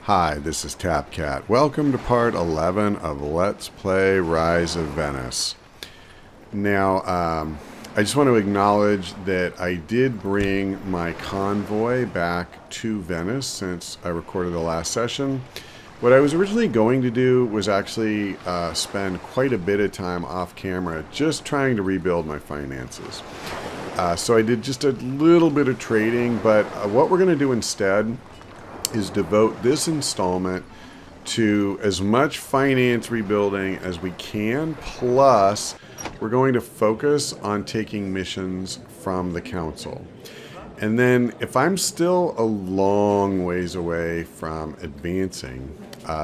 Hi, this is TapCat. Welcome to part 11 of Let's Play Rise of Venice. Now, I just want to acknowledge that I did bring my convoy back to Venice since I recorded the last session. What I was originally going to do was actually spend quite a bit of time off camera just trying to rebuild my finances. So I did just a little bit of trading, but what we're going to do instead is devote this installment to as much finance rebuilding as we can, plus we're going to focus on taking missions from the council. And then if I'm still a long ways away from advancing,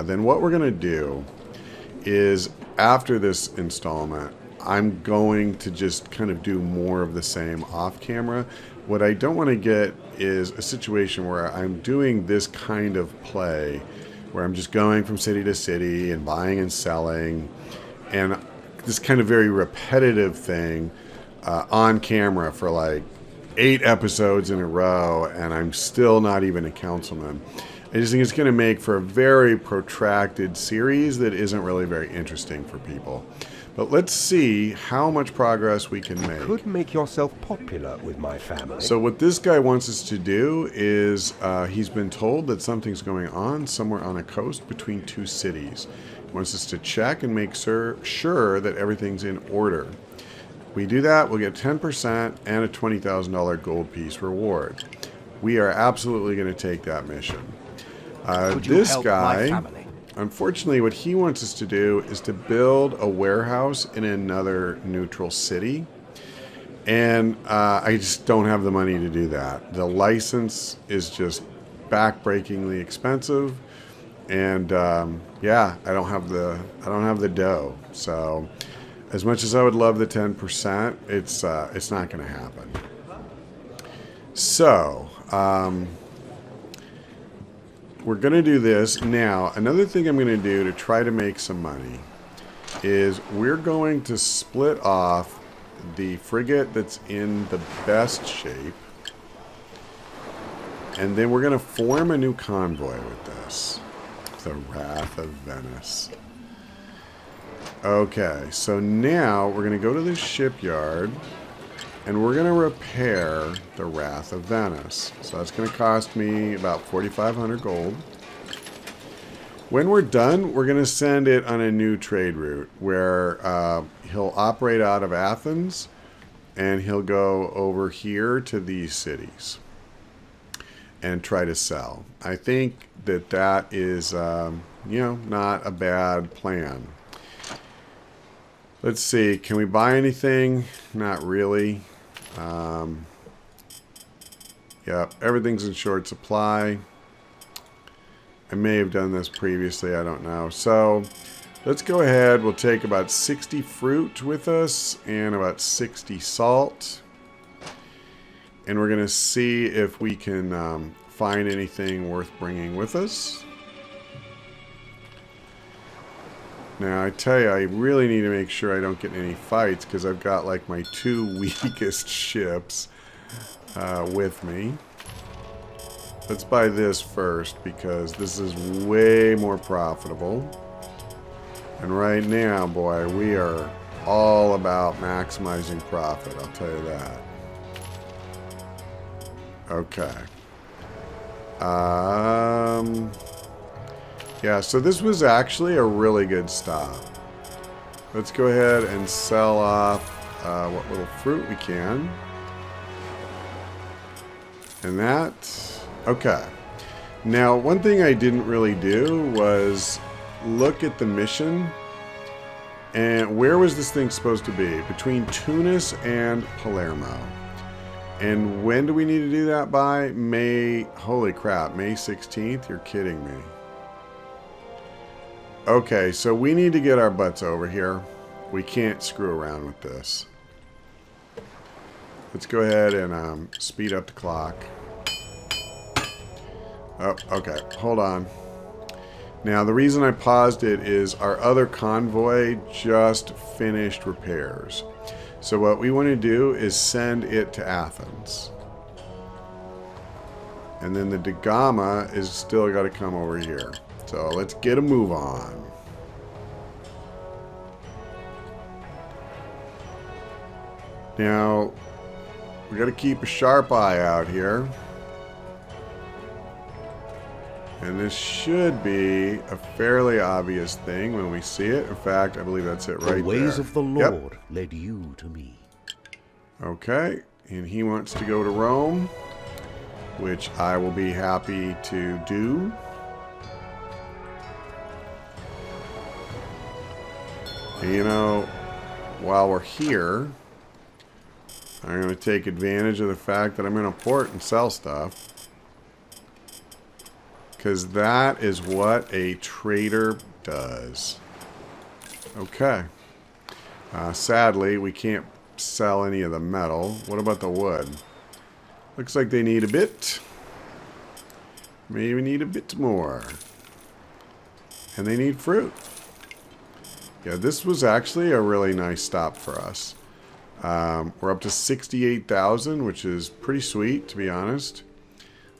then what we're going to do is after this installment, I'm going to just kind of do more of the same off camera. What I don't want to get is a situation where I'm doing this kind of play where I'm just going from city to city and buying and selling and this kind of very repetitive thing on camera for like 8 episodes in a row, and I'm still not even a councilman. I just think it's going to make for a very protracted series that isn't really very interesting for people. But let's see how much progress we can make. You could make yourself popular with my family. So what this guy wants us to do is he's been told that something's going on somewhere on a coast between 2 cities. He wants us to check and make sure that everything's in order. We do that, we'll get 10% and a $20,000 gold piece reward. We are absolutely going to take that mission. This guy, unfortunately, what he wants us to do is to build a warehouse in another neutral city. And I just don't have the money to do that. The license is just backbreakingly expensive. And yeah, I don't have the dough. So as much as I would love the 10%, it's not going to happen. So we're going to do this. Now, another thing I'm going to do to try to make some money is we're going to split off the frigate that's in the best shape. And then we're going to form a new convoy with this. The Wrath of Venice. Okay, so now we're going to go to the shipyard and we're going to repair the Wrath of Venice. So that's going to cost me about 4,500 gold. When we're done, we're going to send it on a new trade route where he'll operate out of Athens and he'll go over here to these cities and try to sell. I think that is, not a bad plan. Let's see, can we buy anything? Not really. Yep, everything's in short supply. I may have done this previously, I don't know. So let's go ahead, we'll take about 60 fruit with us and about 60 salt. And we're going to see if we can find anything worth bringing with us. Now, I tell you, I really need to make sure I don't get in any fights because I've got like my 2 weakest ships with me. Let's buy this first because this is way more profitable. And right now, boy, we are all about maximizing profit, I'll tell you that. Okay. Yeah, so this was actually a really good stop. Let's go ahead and sell off what little fruit we can. And that, okay. Now, one thing I didn't really do was look at the mission. And where was this thing supposed to be? Between Tunis and Palermo. And when do we need to do that by? May, holy crap, May 16th? You're kidding me. Okay, so we need to get our butts over here. We can't screw around with this. Let's go ahead and speed up the clock. Oh, okay, hold on. Now, the reason I paused it is our other convoy just finished repairs. So what we want to do is send it to Athens. And then the Dagama is still got to come over here. So let's get a move on. Now, we got to keep a sharp eye out here. And this should be a fairly obvious thing when we see it. In fact, I believe that's it right there. The ways of the Yep. Lord led you to me. Okay, and he wants to go to Rome, which I will be happy to do. And, you know, while we're here, I'm going to take advantage of the fact that I'm in a port and sell stuff. Because that is what a trader does. Okay. Sadly, we can't sell any of the metal. What about the wood? Looks like they need a bit. Maybe need a bit more. And they need fruit. Yeah, this was actually a really nice stop for us. We're up to 68,000, which is pretty sweet, to be honest.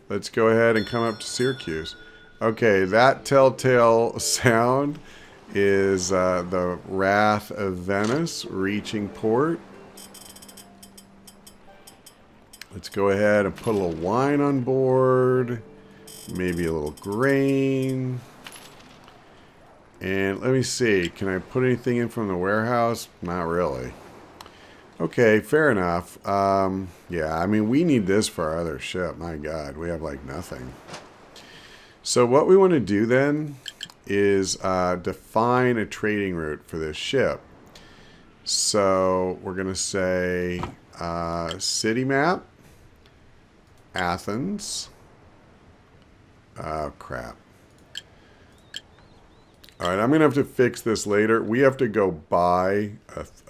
Let's go ahead and come up to Syracuse. Okay, that telltale sound is the Wrath of Venice reaching port. Let's go ahead and put a little wine on board. Maybe a little grain. And let me see. Can I put anything in from the warehouse? Not really. Okay, fair enough. Yeah, I mean, we need this for our other ship. My God, we have like nothing. So what we want to do then is define a trading route for this ship. So we're going to say city map, Athens. Oh, crap. All right, I'm going to have to fix this later. We have to go buy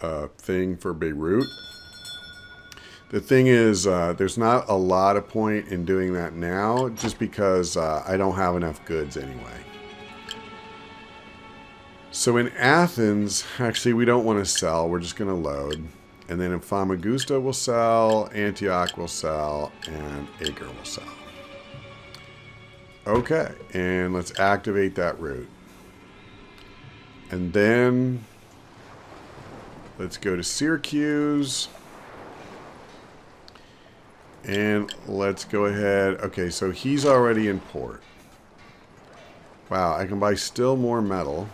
a thing for Beirut. The thing is, there's not a lot of point in doing that now, just because I don't have enough goods anyway. So in Athens, actually, we don't want to sell. We're just going to load. And then in Famagusta, we'll sell, Antioch will sell, and Acre will sell. Okay, and let's activate that route. And then let's go to Syracuse. And let's go ahead. Okay, so he's already in port. Wow, I can buy still more metal.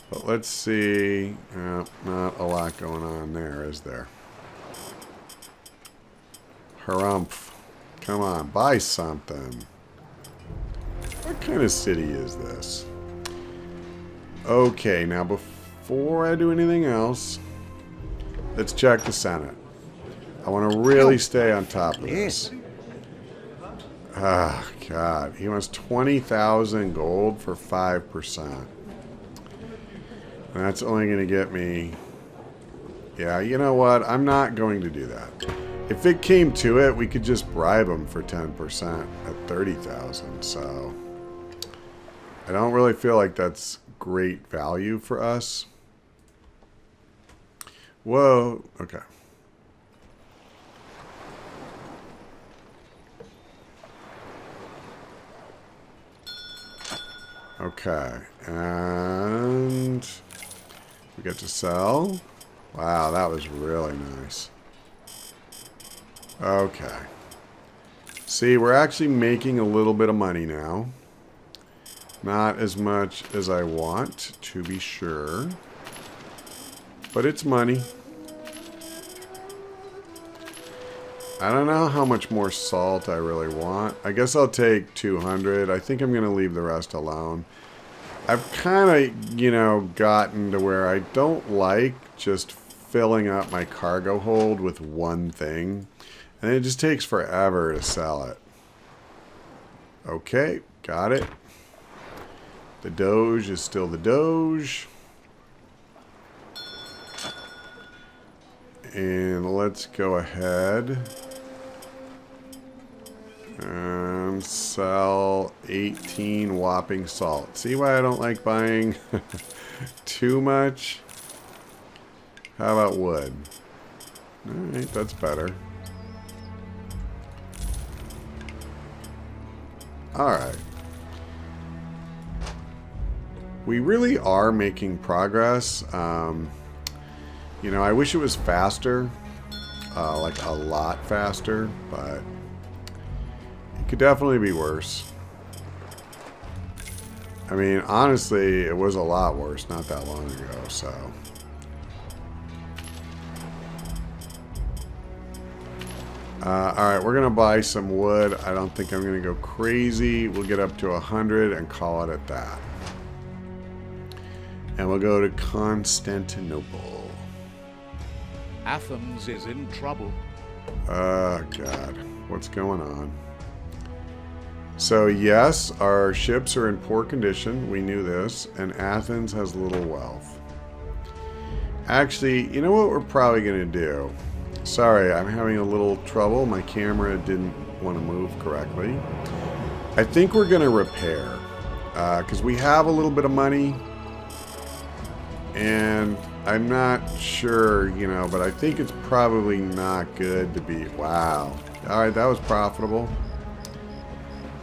But let's see. Not a lot going on there, is there? Harumph. Come on, buy something. What kind of city is this? Okay, now before I do anything else, let's check the Senate. I want to really stay on top of this. Ah, God. He wants 20,000 gold for 5%. And that's only going to get me... Yeah, you know what? I'm not going to do that. If it came to it, we could just bribe him for 10% at 30,000. So I don't really feel like that's great value for us. Whoa. Okay. Okay. And we get to sell. Wow, that was really nice. Okay. See, we're actually making a little bit of money now. Not as much as I want, to be sure. But it's money. I don't know how much more salt I really want. I guess I'll take 200. I think I'm going to leave the rest alone. I've kind of, you know, gotten to where I don't like just filling up my cargo hold with one thing. And it just takes forever to sell it. Okay, got it. The Doge is still the Doge. And let's go ahead and sell 18 whopping salt. See why I don't like buying too much? How about wood? Alright, that's better. Alright. We really are making progress. You know, I wish it was faster. Like a lot faster, but it could definitely be worse. I mean, honestly, it was a lot worse not that long ago, so. Alright, we're going to buy some wood. I don't think I'm going to go crazy. We'll get up to 100 and call it at that. And we'll go to Constantinople. Athens is in trouble. Oh, God. What's going on? So, yes, our ships are in poor condition. We knew this. And Athens has little wealth. Actually, you know what we're probably going to do? Sorry, I'm having a little trouble. My camera didn't want to move correctly. I think we're going to repair. Because we have a little bit of money. And I'm not sure, you know, but I think it's probably not good to be... Wow. Alright, that was profitable.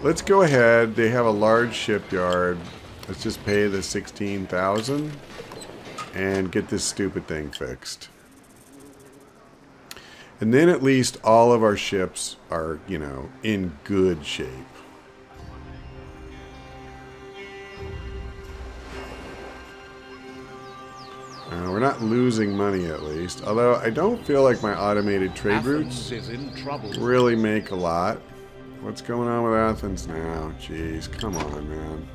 Let's go ahead. They have a large shipyard. Let's just pay the $16,000 and get this stupid thing fixed. And then at least all of our ships are, you know, in good shape. We're not losing money at least. Although I don't feel like my automated trade routes really make a lot. What's going on with Athens now? Jeez, come on, man.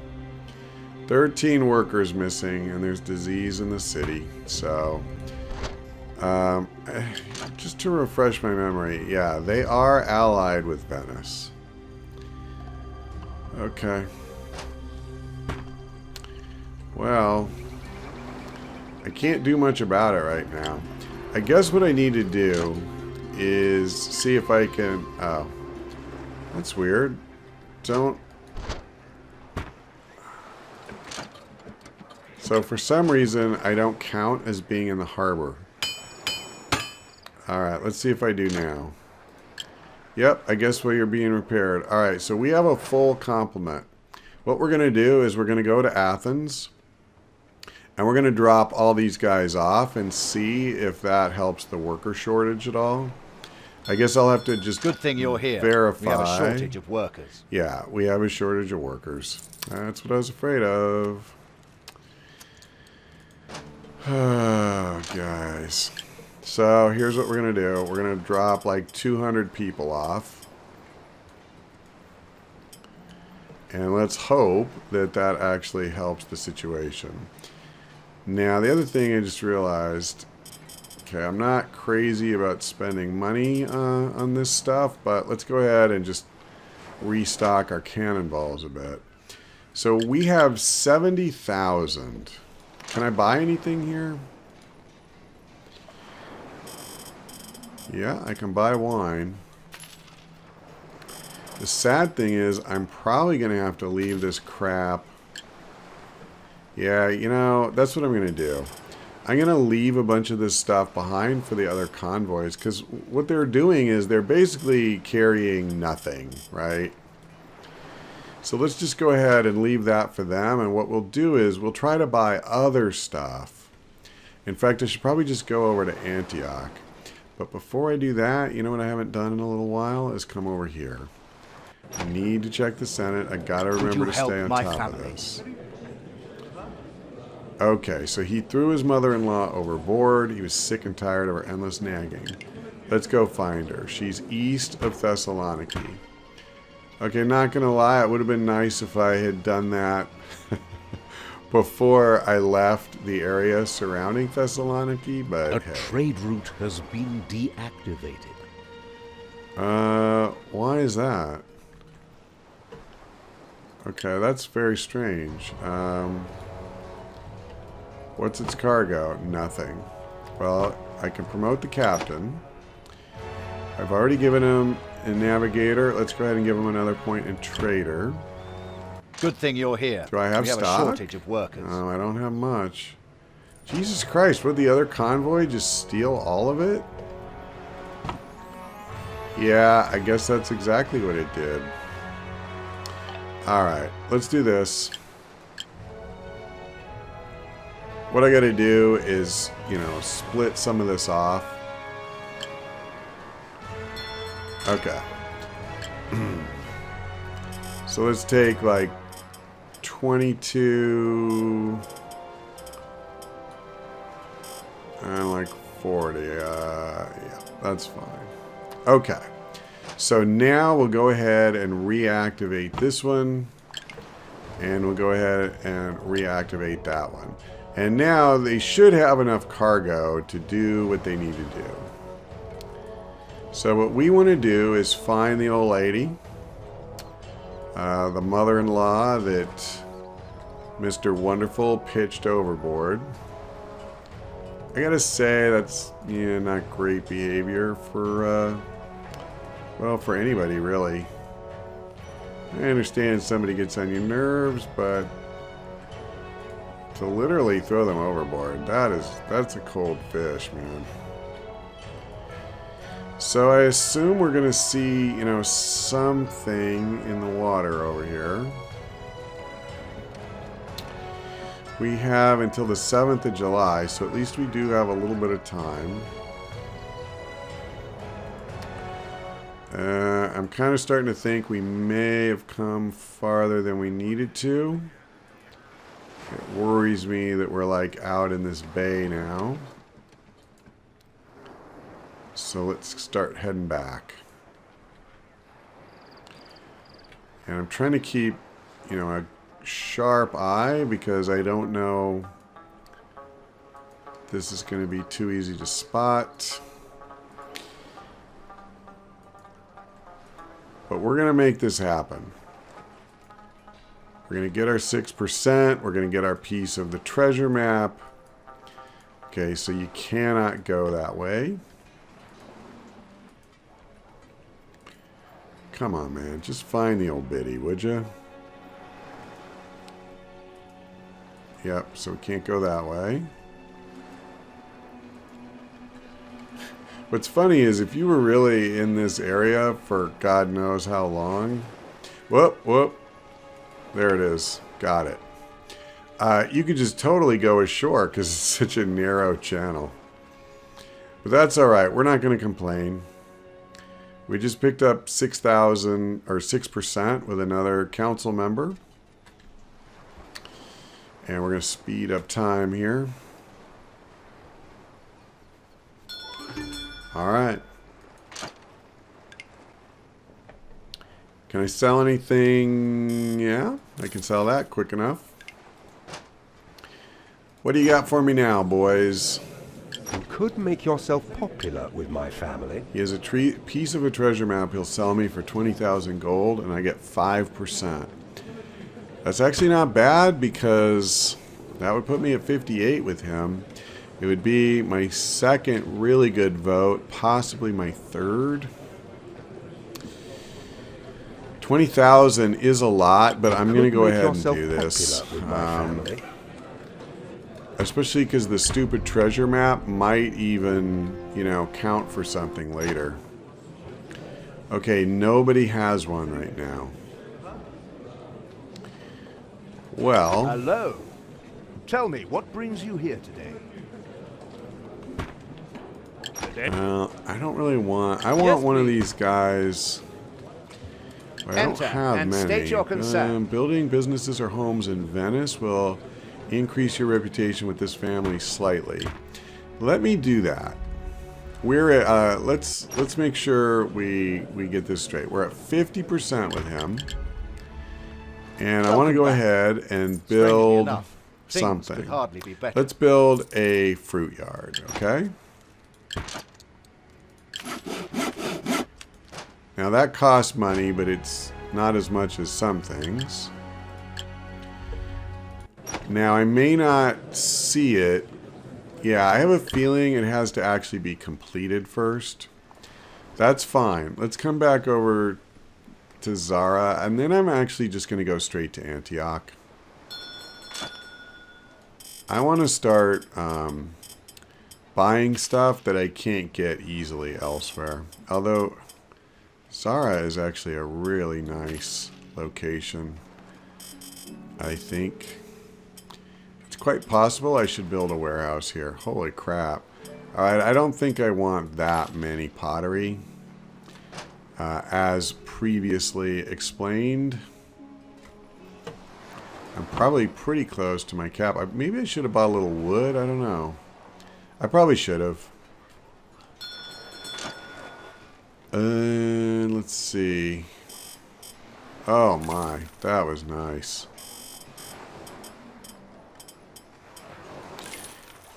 13 workers missing, and there's disease in the city. So, just to refresh my memory, yeah, they are allied with Venice. Okay. Well, I can't do much about it right now. I guess what I need to do is see if I can... Oh, that's weird. Don't... So for some reason, I don't count as being in the harbor. Alright, let's see if I do now. Yep, I guess you're being repaired. Alright, so we have a full complement. What we're going to do is we're going to go to Athens. And we're going to drop all these guys off and see if that helps the worker shortage at all. I guess I'll have to just Good thing you're here. Verify. We have a shortage of workers. Yeah, we have a shortage of workers. That's what I was afraid of. Oh, guys. So here's what we're going to do. We're going to drop like 200 people off. And let's hope that that actually helps the situation. Now, the other thing I just realized, okay, I'm not crazy about spending money on this stuff, but let's go ahead and just restock our cannonballs a bit. So we have 70,000. Can I buy anything here? Yeah, I can buy wine. The sad thing is I'm probably going to have to leave this crap. Yeah, you know, that's what I'm going to do. I'm going to leave a bunch of this stuff behind for the other convoys, because what they're doing is they're basically carrying nothing, right? So let's just go ahead and leave that for them, and what we'll do is we'll try to buy other stuff. In fact, I should probably just go over to Antioch. But before I do that, you know what I haven't done in a little while is come over here. I need to check the Senate. I got to remember to stay on top of this. Okay, so he threw his mother-in-law overboard. He was sick and tired of her endless nagging. Let's go find her. She's east of Thessaloniki. Okay, not gonna lie, it would have been nice if I had done that before I left the area surrounding Thessaloniki, but A hey. trade route has been deactivated. Why is that? Okay, that's very strange. What's its cargo? Nothing. Well, I can promote the captain. I've already given him a navigator. Let's go ahead and give him another point in trader. Good thing you're here. Do I have we stock? We have a shortage of workers. Oh, I don't have much. Jesus Christ, would the other convoy just steal all of it? Yeah, I guess that's exactly what it did. Alright, let's do this. What I gotta do is, you know, split some of this off. Okay. So let's take like 22 and like 40. Yeah, that's fine. Okay. So now we'll go ahead and reactivate this one. And we'll go ahead and reactivate that one. And now they should have enough cargo to do what they need to do. So what we want to do is find the old lady. The mother-in-law that Mr. Wonderful pitched overboard. I gotta say, that's, yeah, not great behavior for, well, for anybody, really. I understand somebody gets on your nerves, but to literally throw them overboard, that's a cold fish, man. So I assume we're gonna see, you know, something in the water over here. We have until the 7th of July, so at least we do have a little bit of time. I'm kind of starting to think we may have come farther than we needed to. It worries me that we're like out in this bay now. So let's start heading back. And I'm trying to keep, you know, a sharp eye because I don't know if this is going to be too easy to spot. But we're going to make this happen. We're going to get our 6%. We're going to get our piece of the treasure map. Okay, so you cannot go that way. Come on, man. Just find the old biddy, would you? Yep, so we can't go that way. What's funny is if you were really in this area for God knows how long... Whoop, whoop. There it is. Got it. You could just totally go ashore because it's such a narrow channel. But that's alright. We're not going to complain. We just picked up 6,000 or 6% with another council member. And we're going to speed up time here. Alright. Can I sell anything? Yeah, I can sell that quick enough. What do you got for me now, boys? You could make yourself popular with my family. He has a piece of a treasure map he'll sell me for 20,000 gold, and I get 5%. That's actually not bad because that would put me at 58 with him. It would be my second really good vote, possibly my third. 20,000 is a lot, but I'm going to go ahead and do this. Especially because the stupid treasure map might even, you know, count for something later. Okay, nobody has one right now. Well... Hello. Tell me, what brings you here today? I don't really want... I want one of these guys... But I don't have and many. state your concern. Building businesses or homes in Venice will increase your reputation with this family slightly. Let me do that. We're at, let's make sure we get this straight. We're at 50% with him. And I want to go ahead and build something. Let's build a fruit yard, okay? Now that costs money, but it's not as much as some things. Now I may not see it. Yeah, I have a feeling it has to actually be completed first. That's fine. Let's come back over to Zara, and then I'm actually just going to go straight to Antioch. I want to start buying stuff that I can't get easily elsewhere. Although Zara is actually a really nice location. I think it's quite possible I should build a warehouse here. Holy crap. Alright, I don't think I want that many pottery. As previously explained, I'm probably pretty close to my cap. Maybe I should have bought a little wood. I don't know. I probably should have. Let's see. Oh my, that was nice.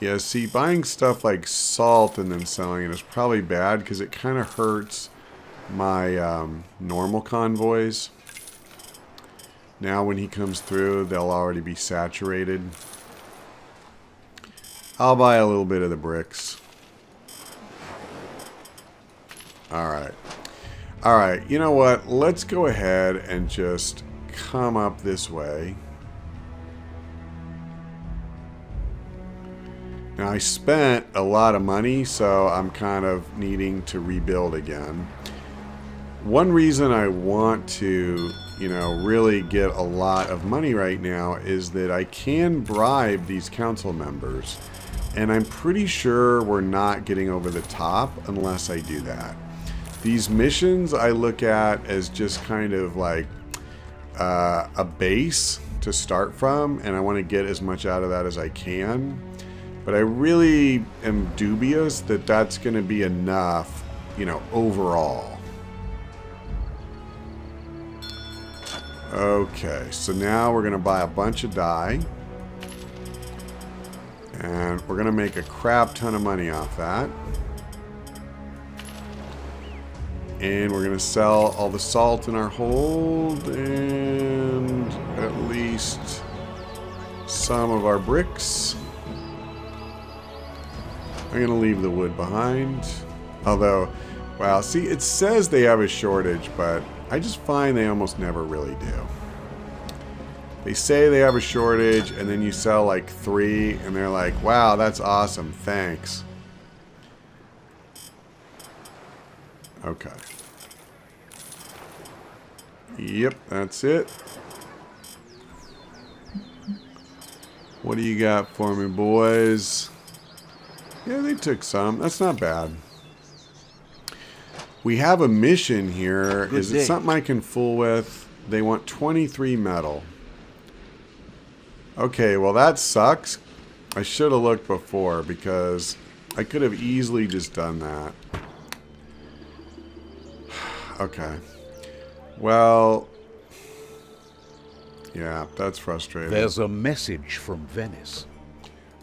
Yeah, see, buying stuff like salt and then selling it is probably bad because it kind of hurts my normal convoys. Now when he comes through, they'll already be saturated. I'll buy a little bit of the bricks. Alright. Alright, you know what? Let's go ahead and just come up this way. Now I spent a lot of money, so I'm kind of needing to rebuild again. One reason I want to, you know, really get a lot of money right now is that I can bribe these council members. And I'm pretty sure we're not getting over the top unless I do that. These missions I look at as just kind of like a base to start from, and I want to get as much out of that as I can. But I really am dubious that that's going to be enough, you know, overall. Okay, so now we're going to buy a bunch of dye. And we're going to make a crap ton of money off that. And we're going to sell all the salt in our hold and at least some of our bricks. I'm going to leave the wood behind. Although, wow, see, it says they have a shortage, but I just find they almost never really do. They say they have a shortage, and then you sell like 3, and they're like, wow, that's awesome, thanks. Okay. Yep, that's it. What do you got for me, boys? Yeah, they took some. That's not bad. We have a mission here. Is it something I can fool with? They want 23 metal. Okay, well that sucks. I should have looked before because I could have easily just done that. Okay. Well, yeah, that's frustrating. There's a message from Venice.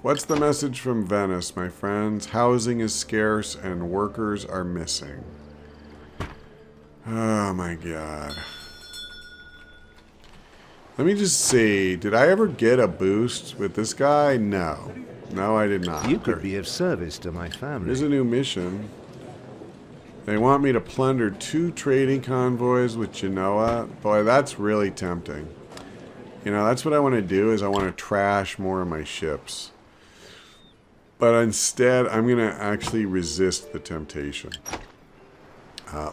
What's the message from Venice, my friends? Housing is scarce and workers are missing. Oh my god. Let me just see. Did I ever get a boost with this guy? No. No, I did not. You could be of service to my family. Here's a new mission. They want me to plunder 2 trading convoys with Genoa. Boy, that's really tempting. You know, that's what I want to do, is I want to trash more of my ships. But instead, I'm going to actually resist the temptation.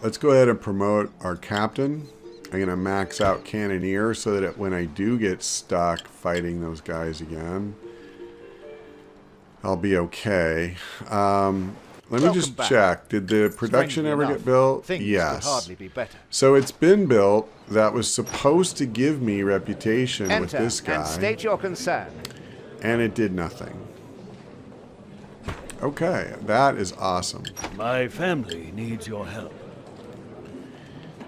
Let's go ahead and promote our captain. I'm going to max out Cannoneer so that when I do get stuck fighting those guys again, I'll be okay. Let me just check. Did the production ever get built? Yes. Could hardly be better. So it's been built. That was supposed to give me reputation with this guy. And state your concern. And it did nothing. Okay, that is awesome. My family needs your help.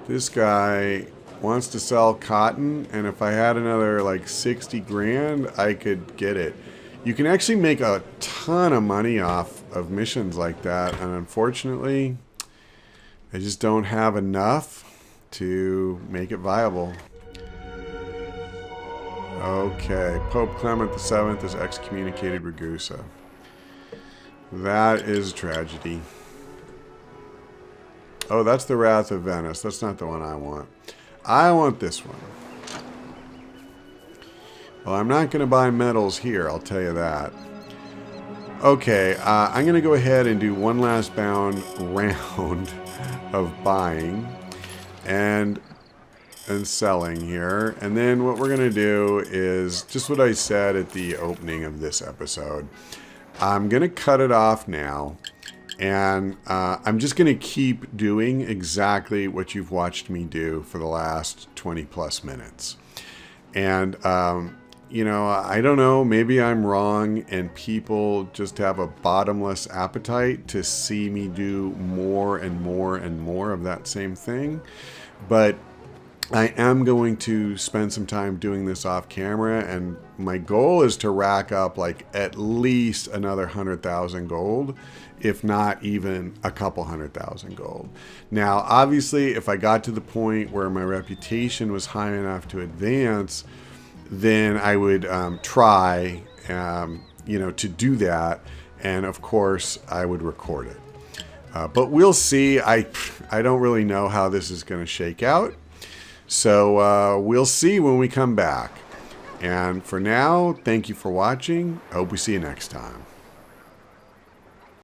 This guy wants to sell cotton, and if I had another like 60 grand, I could get it. You can actually make a ton of money off of missions like that, and unfortunately, I just don't have enough to make it viable. Okay, Pope Clement VII has excommunicated Ragusa. That is a tragedy. Oh, that's the Wrath of Venice. That's not the one I want. I want this one. Well, I'm not going to buy metals here, I'll tell you that. Okay, I'm going to go ahead and do one last round of buying. And and selling here. And then what we're going to do is just what I said at the opening of this episode. I'm going to cut it off now. And I'm just going to keep doing exactly what you've watched me do for the last 20 plus minutes. And, you know, I don't know, maybe I'm wrong and people just have a bottomless appetite to see me do more and more and more of that same thing. But I am going to spend some time doing this off camera, and my goal is to rack up like at least another 100,000 gold, if not even a couple 100,000 gold. Now, obviously, if I got to the point where my reputation was high enough to advance, then I would try, you know, to do that, and of course, I would record it. But we'll see. I don't really know how this is going to shake out. So we'll see when we come back. And for now, thank you for watching. I hope we see you next time.